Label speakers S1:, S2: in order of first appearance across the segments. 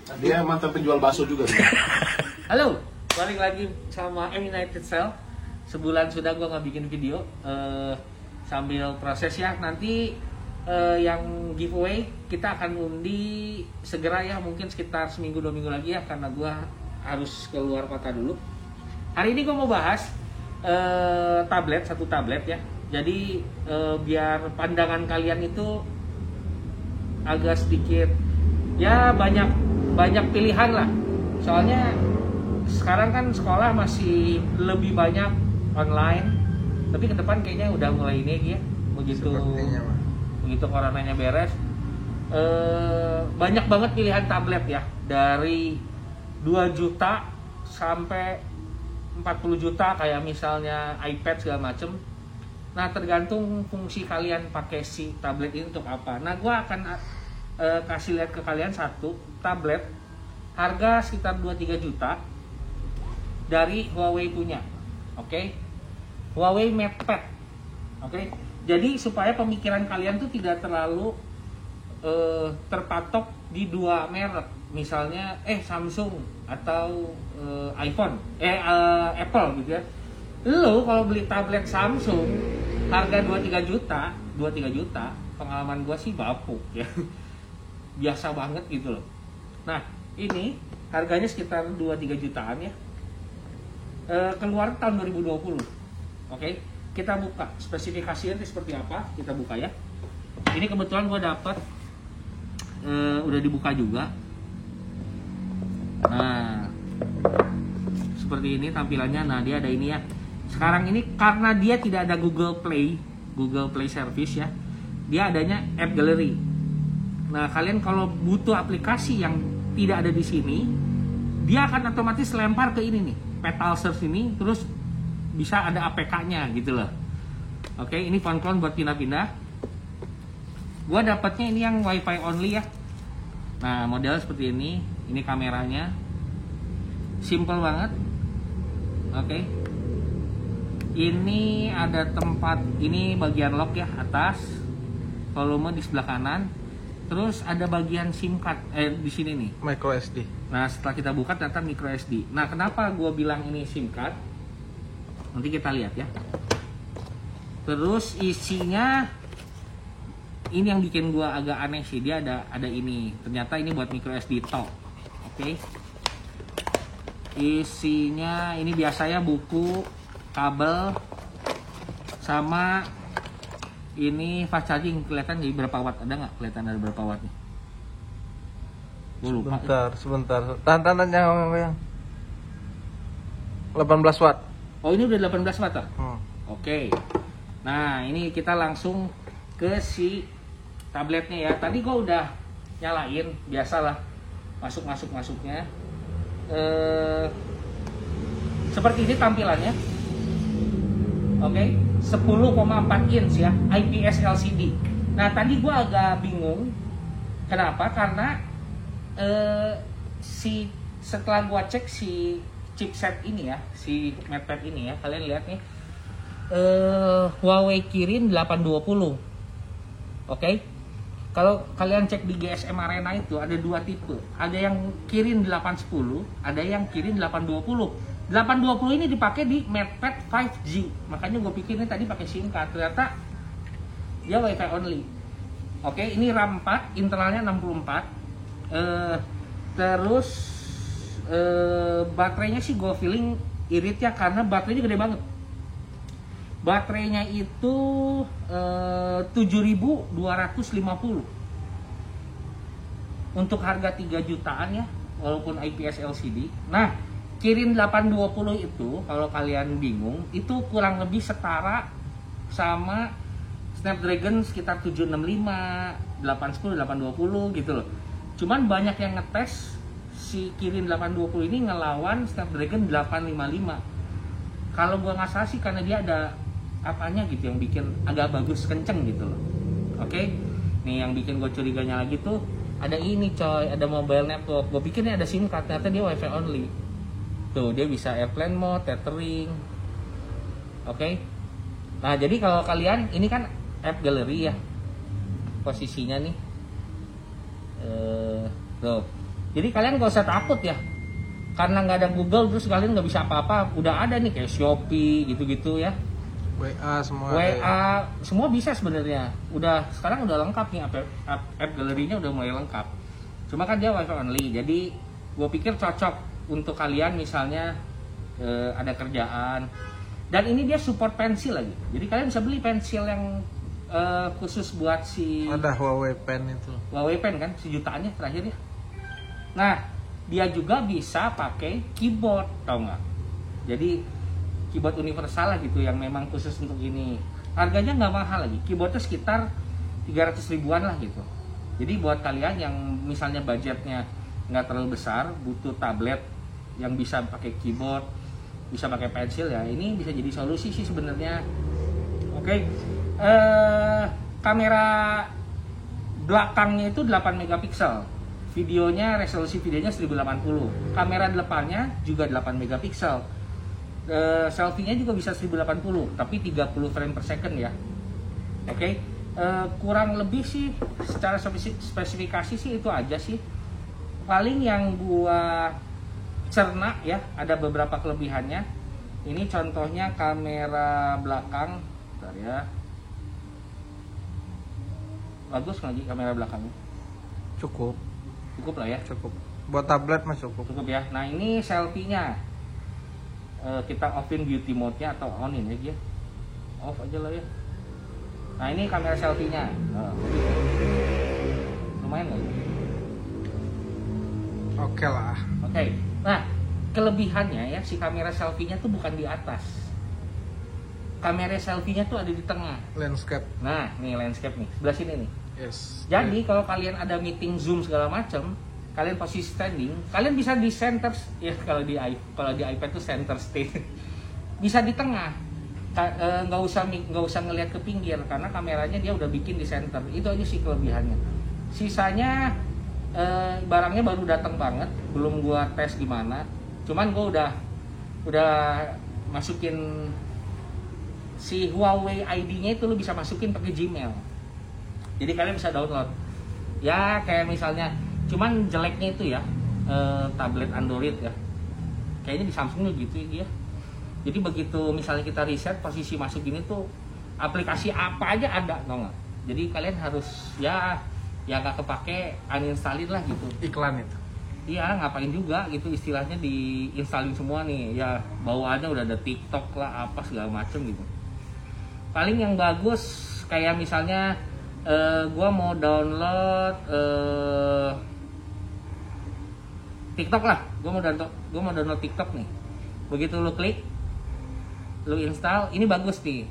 S1: Dia mantan penjual bakso juga.
S2: Halo, balik lagi sama United Cell. Sebulan sudah gue nggak bikin video, sambil proses ya. Nanti yang giveaway kita akan undi segera ya, mungkin sekitar seminggu 2 minggu lagi ya, karena gue harus keluar kota dulu. Hari ini gue mau bahas satu tablet ya. Jadi biar pandangan kalian itu agak sedikit ya, banyak pilihan lah. Soalnya sekarang kan sekolah masih lebih banyak online, tapi ke depan kayaknya udah mulai ini ya, begitu coronanya beres, banyak banget pilihan tablet ya, dari 2 juta sampai 40 juta kayak misalnya iPad segala macem. Nah, tergantung fungsi kalian pakai si tablet ini untuk apa. Nah, gua akan kasih lihat ke kalian satu tablet harga sekitar 2-3 juta dari Huawei punya. Oke. Huawei MatePad. Oke. Jadi supaya pemikiran kalian tuh tidak terlalu terpatok di 2 merek. Misalnya Samsung atau iPhone, Apple gitu ya. Lo kalau beli tablet Samsung harga 2-3 juta, pengalaman gua sih bapuk ya. Biasa banget gitu loh. Nah, ini harganya sekitar 2-3 jutaan ya. Keluar tahun 2020. Oke, kita buka spesifikasinya seperti apa, kita buka ya. Ini kebetulan gua dapat udah dibuka juga. Nah, seperti ini tampilannya. Nah, dia ada ini ya. Sekarang ini karena dia tidak ada Google Play Service ya, dia adanya App Gallery. Nah, kalian kalau butuh aplikasi yang tidak ada di sini, dia akan otomatis lempar ke ini nih, Petal Search ini, terus bisa ada APK-nya gitu loh. Oke, ini fun-fun buat pindah-pindah. Gua dapatnya ini yang WiFi only ya. Nah, model seperti ini kameranya, simple banget. Oke. Ini ada tempat, ini bagian lock ya, atas, volume di sebelah kanan. Terus ada bagian SIM card di sini nih,
S3: micro SD.
S2: Nah, setelah kita buka ternyata micro SD. Nah, kenapa gue bilang ini SIM card? Nanti kita lihat ya. Terus isinya ini yang bikin gue agak aneh sih, dia ada ini. Ternyata ini buat micro SD top. Oke. Isinya ini biasanya buku, kabel, sama ini fast charging. Kelihatan jadi berapa watt? Ada nggak kelihatan ada berapa watt nih? Gue lupa.
S3: Sebentar. Tahan yang 18 watt.
S2: Oh, ini udah 18 watt ah?
S3: Oke.
S2: Nah, ini kita langsung ke si tabletnya ya. Tadi gue udah nyalain, biasalah masuknya. Seperti ini tampilannya. Oke, 10,4 inch ya, IPS LCD. Nah, tadi gue agak bingung. Kenapa? Karena setelah gue cek si chipset ini ya, si MatePad ini ya, kalian lihat nih, Huawei Kirin 820. Oke, kalau kalian cek di GSM Arena itu ada 2 tipe, ada yang Kirin 810, ada yang Kirin 820. 820 ini dipakai di MatePad 5G, makanya gue pikir ini tadi pakai SIM card, ternyata dia WiFi only. Oke, ini RAM 4, internalnya 64. Terus baterainya sih gue feeling irit ya, karena baterainya gede banget. Baterainya itu 7250 untuk harga 3 jutaan ya, walaupun IPS LCD. Nah, Kirin 820 itu kalau kalian bingung, itu kurang lebih setara sama Snapdragon sekitar 765, 810, 820 gitu loh. Cuman banyak yang ngetes si Kirin 820 ini ngelawan Snapdragon 855. Kalau gua nggak salah sih karena dia ada apanya gitu yang bikin agak bagus, kenceng gitu loh. Oke. Nih yang bikin gue curiganya lagi tuh ada ini coy, ada mobile network. Gue pikir ini ada SIM card, ternyata dia WiFi only. Tuh, dia bisa airplane mode, tethering. Oke. Nah, jadi kalau kalian, ini kan App Gallery ya posisinya nih. Tuh. Jadi kalian gak usah takut ya, karena nggak ada Google terus kalian nggak bisa apa-apa. Udah ada nih kayak Shopee gitu-gitu ya,
S3: WA semua.
S2: WA semua bisa sebenarnya. Sekarang udah lengkap nih, app galerinya udah mulai lengkap. Cuma kan dia wifi only, jadi gue pikir cocok untuk kalian misalnya ada kerjaan. Dan ini dia support pensil lagi, jadi kalian bisa beli pensil yang khusus buat si
S3: Ada Huawei Pen itu.
S2: Huawei Pen kan, sejutaan ya terakhir ya. Nah, dia juga bisa pakai keyboard, tau nggak? Jadi keyboard universal lah gitu, yang memang khusus untuk ini. Harganya nggak mahal lagi, keyboardnya sekitar 300 ribuan lah gitu. Jadi buat kalian yang misalnya budgetnya nggak terlalu besar, butuh tablet yang bisa pakai keyboard, bisa pakai pensil ya, ini bisa jadi solusi sih sebenarnya. Oke. Kamera belakangnya itu 8 megapiksel. Videonya, resolusi videonya 1080. Kamera depannya juga 8 megapiksel. Selfie-nya juga bisa 1080, tapi 30 frame per second ya. Oke. Kurang lebih sih secara spesifikasi sih itu aja sih. Paling yang gua cerna ya, ada beberapa kelebihannya. Ini contohnya kamera belakang. Bentar ya. Bagus nggak Ji, kamera belakangnya?
S3: Cukup.
S2: Cukup lah ya.
S3: Cukup. Buat tablet mah cukup.
S2: Cukup ya. Nah ini selfie-nya. Kita offin beauty mode-nya atau onin ya. Off aja lah ya. Nah ini kamera selfie-nya. Lumayan nggak?
S3: Oke lah.
S2: Oke. Nah kelebihannya ya, si kamera selfie-nya tuh bukan di atas. Kamera selfie-nya tuh ada di tengah.
S3: Landscape.
S2: Nah nih landscape nih, sebelah sini nih.
S3: Yes.
S2: Jadi kalau kalian ada meeting Zoom segala macam, kalian posisi standing, kalian bisa di center ya, kalau di iPad tuh center stage. Bisa di tengah. Nggak usah ngelihat ke pinggir karena kameranya dia udah bikin di center. Itu aja sih kelebihannya. Sisanya barangnya baru datang banget, belum gua tes gimana. Cuman gua udah masukin si Huawei ID-nya itu, lu bisa masukin pakai Gmail. Jadi kalian bisa download. Ya kayak misalnya, cuman jeleknya itu ya tablet Android ya. Kayaknya di Samsung juga gitu ya. Jadi begitu misalnya kita reset posisi masuk ini tuh, aplikasi apa aja ada, tau nggak? Jadi kalian harus ya nggak kepake, uninstallin lah gitu.
S3: Iklan itu.
S2: Iya, ngapain juga gitu, istilahnya diinstalin semua nih. Ya bawaannya udah ada TikTok lah, apa segala macem gitu. Paling yang bagus kayak misalnya gua mau download TikTok lah. Gua mau download TikTok nih. Begitu lu klik, lu install, ini bagus nih.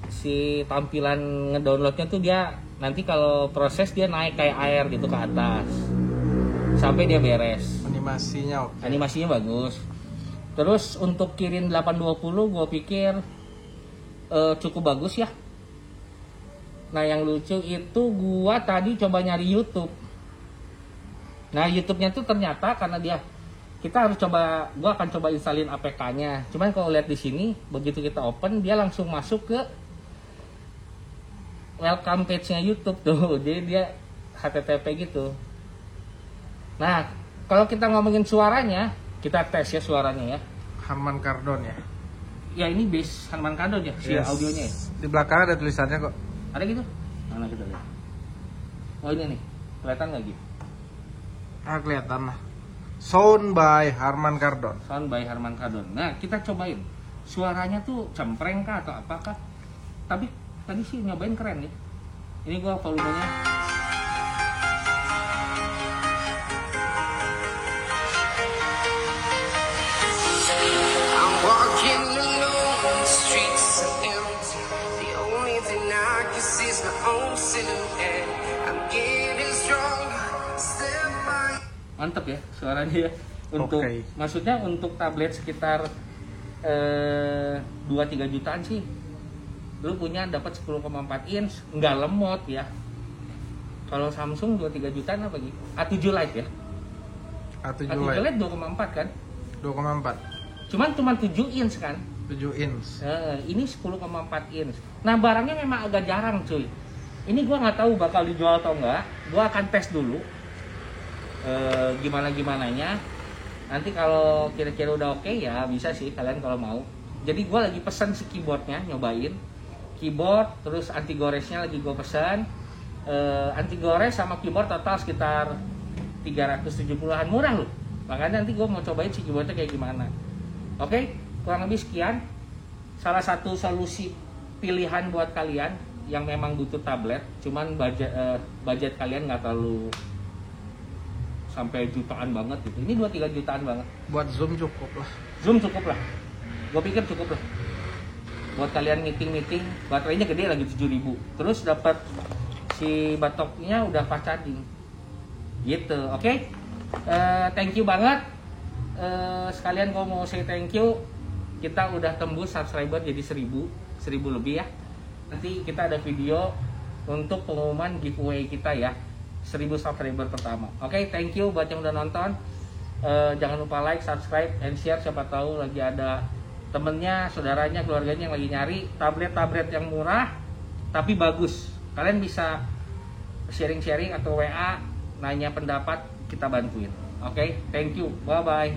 S2: Si tampilan ngedownloadnya tuh dia nanti kalau proses dia naik kayak air gitu ke atas sampai dia beres.
S3: Animasinya oke.
S2: Animasinya bagus. Terus untuk Kirin 820 gue pikir cukup bagus ya. Nah yang lucu itu gua tadi coba nyari YouTube. Nah YouTube-nya tuh ternyata karena kita harus coba, gua akan coba installin APK-nya. Cuman kalau lihat di sini begitu kita open dia langsung masuk ke welcome page-nya YouTube tuh. Jadi dia HTTP gitu. Nah, kalau kita ngomongin suaranya, kita tes ya suaranya ya.
S3: Harman Kardon ya.
S2: Ya ini base Harman Kardon ya, si audionya ya.
S3: Di belakang ada tulisannya kok.
S2: Ada gitu? Mana kita lihat. Oh ini nih, kelihatan nggak gitu?
S3: Ah kelihatan lah. Sound by Harman Kardon.
S2: Sound by Harman Kardon. Nah kita cobain. Suaranya tuh cempreng kah atau apakah? Tapi tadi sih nyobain keren ya. Ini gua volumenya.
S4: I'm walking alone, the streets are empty. The only thing I can see is my own silhouette. I'm getting strong, step by.
S2: Mantep ya suaranya ya. Untuk maksudnya untuk tablet sekitar 2-3 jutaan sih. Lu punya dapat 10,4 inch, nggak lemot ya. Kalau Samsung 2-3 jutaan apa gitu? A7 Lite ya?
S3: A7
S2: Lite 2,4 kan?
S3: 2,4.
S2: Cuma 7 inch kan?
S3: 7 inch.
S2: Ini 10,4 inch. Nah barangnya memang agak jarang cuy. Ini gua nggak tahu bakal dijual atau enggak. Gua akan tes dulu. gimana-gimananya. Nanti kalau kira-kira udah oke ya bisa sih kalian kalau mau. Jadi gue lagi pesen si keyboardnya, nyobain keyboard, terus anti goresnya lagi gue pesan. Anti gores sama keyboard total sekitar 370-an, murah loh. Makanya nanti gue mau cobain si keyboardnya kayak gimana. Oke, kurang lebih sekian. Salah satu solusi pilihan buat kalian yang memang butuh tablet, cuman budget kalian nggak terlalu sampai jutaan banget gitu. Ini 2-3 jutaan banget.
S3: Buat Zoom cukup lah.
S2: Zoom cukup lah. Gue pikir cukup lah. Buat kalian meeting, baterainya gede lagi 7000. Terus dapat si batoknya udah fast charging. Gitu, oke? Thank you banget. Sekalian gue mau say thank you. Kita udah tembus subscriber jadi 1000 lebih ya. Nanti kita ada video untuk pengumuman giveaway kita ya. 1000 subscriber pertama. Oke, thank you buat yang udah nonton. Jangan lupa like, subscribe, and share. Siapa tahu lagi ada temennya, saudaranya, keluarganya yang lagi nyari tablet yang murah tapi bagus. Kalian bisa sharing-sharing atau WA, nanya pendapat, kita bantuin. Oke, thank you. Bye-bye.